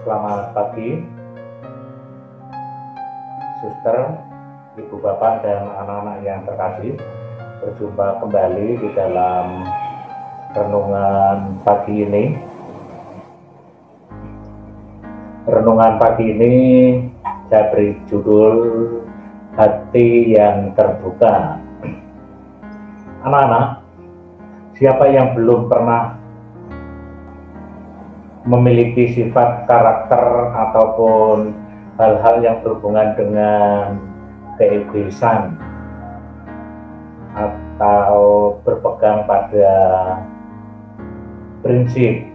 Selamat pagi, suster, ibu bapak dan anak-anak yang terkasih. Berjumpa kembali di dalam renungan pagi ini. Renungan pagi ini saya beri judul Hati yang Terbuka. Anak-anak, siapa yang belum pernah memiliki sifat karakter ataupun hal-hal yang berhubungan dengan keegoisan atau berpegang pada prinsip,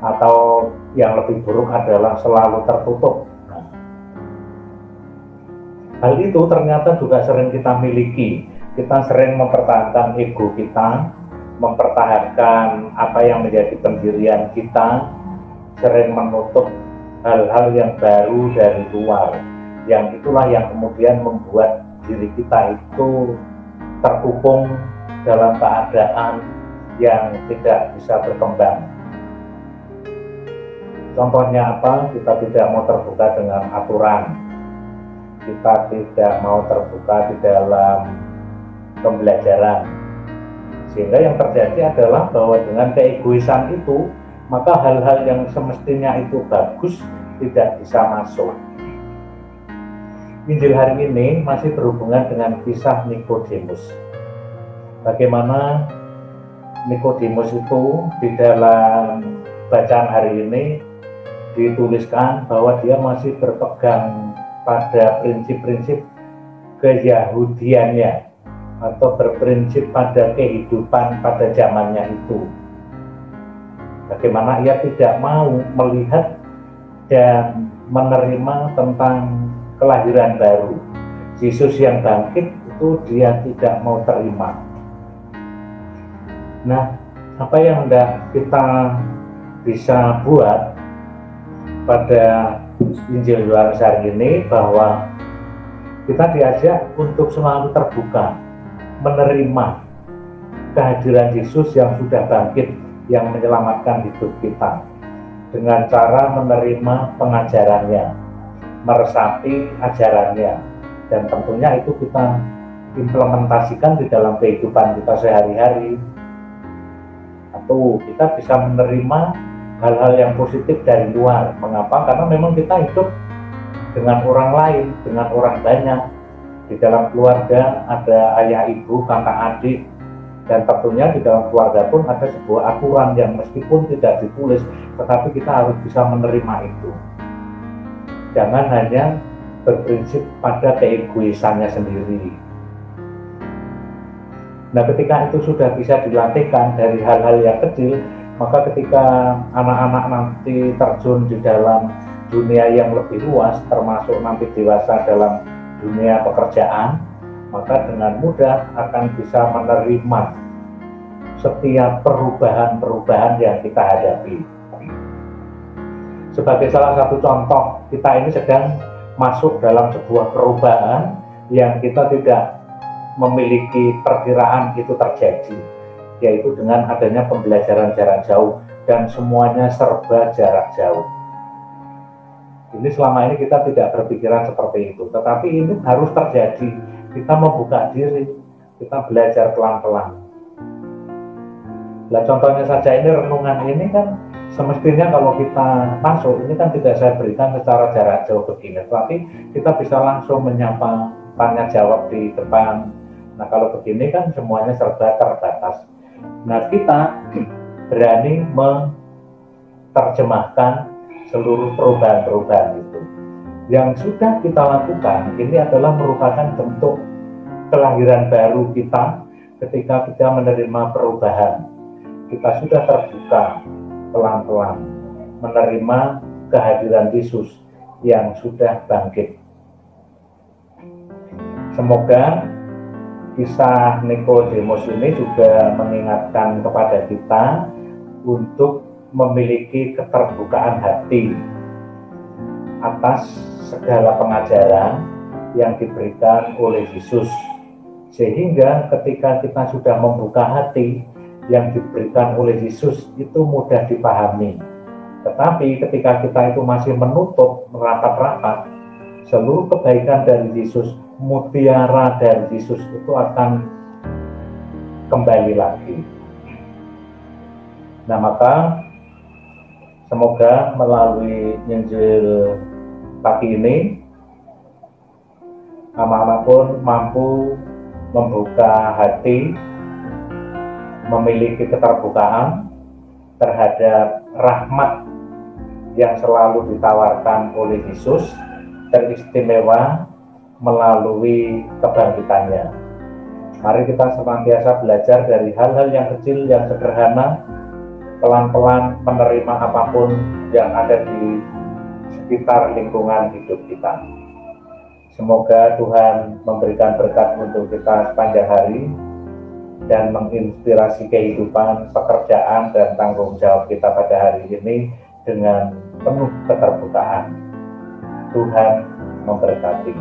atau yang lebih buruk adalah selalu tertutup. Hal itu ternyata juga sering kita miliki. Kita sering mempertahankan ego kita, mempertahankan apa yang menjadi pendirian kita, sering menutup hal-hal yang baru dari luar, yang itulah yang kemudian membuat diri kita itu terkungkung dalam keadaan yang tidak bisa berkembang. Contohnya apa? Kita tidak mau terbuka dengan aturan, kita tidak mau terbuka di dalam pembelajaran, sehingga yang terjadi adalah bahwa dengan keegoisan itu, maka hal-hal yang semestinya itu bagus tidak bisa masuk. Injil hari ini masih berhubungan dengan kisah Nikodemus. Bagaimana Nikodemus itu di dalam bacaan hari ini dituliskan bahwa dia masih berpegang pada prinsip-prinsip keyahudiannya, atau berprinsip pada kehidupan pada zamannya itu. Bagaimana ia tidak mau melihat dan menerima tentang kelahiran baru, Yesus yang bangkit itu dia tidak mau terima. Nah, apa yang hendak kita bisa buat pada Injil Yohanes hari ini, bahwa kita diajak untuk selalu terbuka, menerima kehadiran Yesus yang sudah bangkit, yang menyelamatkan hidup kita, dengan cara menerima pengajarannya, meresapi ajarannya, dan tentunya itu kita implementasikan di dalam kehidupan kita sehari-hari. Atau kita bisa menerima hal-hal yang positif dari luar. Mengapa? Karena memang kita hidup dengan orang lain, dengan orang banyak. Di dalam keluarga ada ayah, ibu, kakak, adik, dan tentunya di dalam keluarga pun ada sebuah aturan yang meskipun tidak ditulis, tetapi kita harus bisa menerima itu. Jangan hanya berprinsip pada keegoisannya sendiri. Nah, ketika itu sudah bisa dilatihkan dari hal-hal yang kecil, maka ketika anak-anak nanti terjun di dalam dunia yang lebih luas, termasuk nanti dewasa dalam dunia pekerjaan, maka dengan mudah akan bisa menerima setiap perubahan-perubahan yang kita hadapi. Sebagai salah satu contoh, kita ini sedang masuk dalam sebuah perubahan yang kita tidak memiliki perkiraan itu terjadi, yaitu dengan adanya pembelajaran jarak jauh dan semuanya serba jarak jauh. Ini selama ini kita tidak berpikiran seperti itu, tetapi ini harus terjadi. Kita membuka diri, kita belajar pelan-pelan. Nah, contohnya saja ini renungan ini kan semestinya kalau kita masuk, ini kan tidak saya berikan secara jarak jauh begini, tapi kita bisa langsung menyapa, tanya jawab di depan. Nah, kalau begini kan semuanya serba terbatas. Nah, kita berani menerjemahkan seluruh perubahan-perubahan itu. Yang sudah kita lakukan ini adalah merupakan bentuk kelahiran baru kita ketika kita menerima perubahan. Kita sudah terbuka pelan-pelan menerima kehadiran Yesus yang sudah bangkit. Semoga kisah Nikodemus ini juga mengingatkan kepada kita untuk memiliki keterbukaan hati atas segala pengajaran yang diberikan oleh Yesus, sehingga ketika kita sudah membuka hati, yang diberikan oleh Yesus itu mudah dipahami, Tetapi ketika kita itu masih menutup rapat-rapat, seluruh kebaikan dari Yesus, mutiara dari Yesus itu akan kembali lagi. Nah, maka semoga melalui Injil pagi ini, anak-anak pun mampu membuka hati, memiliki keterbukaan terhadap rahmat yang selalu ditawarkan oleh Yesus, teristimewa melalui kebangkitannya. Mari kita senantiasa belajar dari hal-hal yang kecil, yang sederhana, pelan-pelan menerima apapun yang ada di sekitar lingkungan hidup kita. Semoga Tuhan memberikan berkat untuk kita sepanjang hari dan menginspirasi kehidupan, pekerjaan, dan tanggung jawab kita pada hari ini dengan penuh keterbukaan. Tuhan memberkati.